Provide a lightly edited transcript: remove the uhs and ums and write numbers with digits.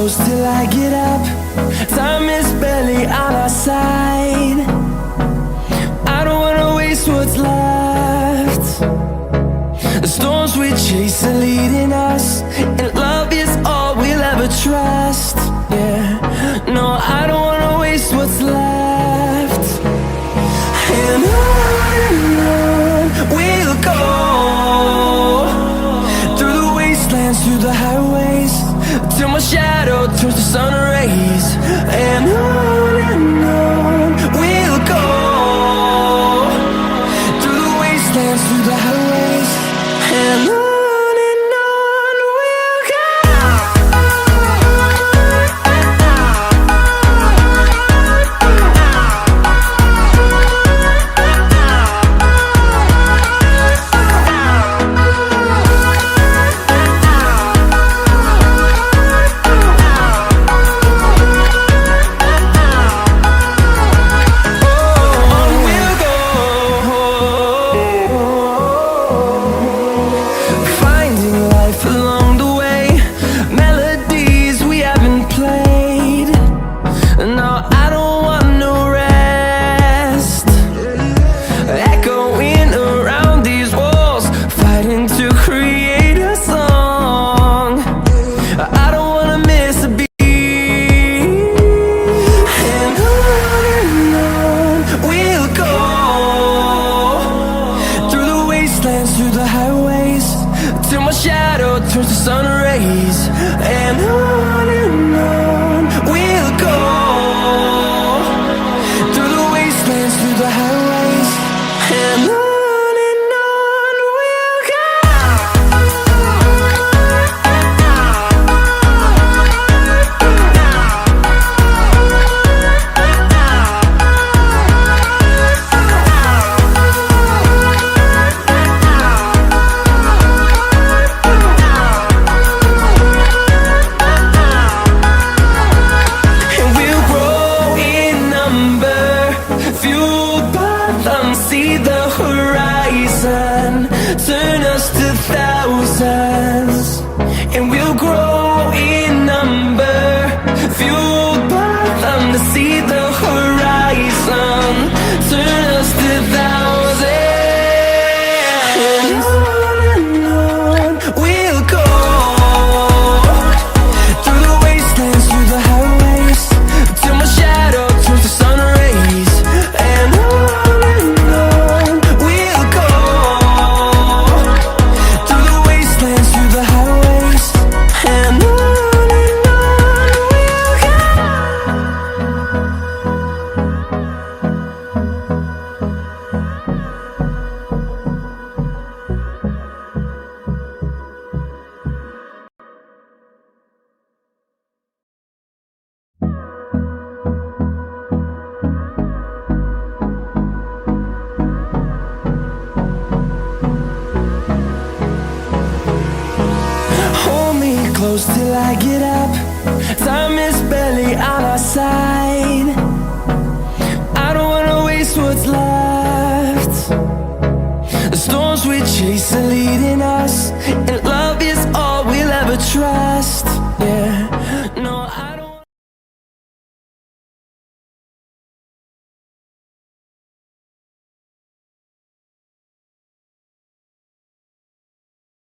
close till I get up. Time is barely on our side. I don't wanna waste what's left. The storms we chase are leading us, and love is all we'll ever trust. Yeah, no, I don't wanna waste what's left. And on we'll go, through the wastelands, through the highways, till my shadow turns to sun rays. And on we'll go, through the wastelands, through the highways, and on we'll go. Through the highways, till my shadow turns to sun rays. And on we'll go, through the wastelands, through the highways, and on we'll go. See the horizon, turn us to thousands, and we'll grow in number, fueled by them. To see the horizon, turn us to thousands, and on we'll go, through the wastelands, through the highways, till my shadow turns to sun rays. And close till I get up. Time is barely on our side. I don't wanna waste what's left. The storms we chase are leading us.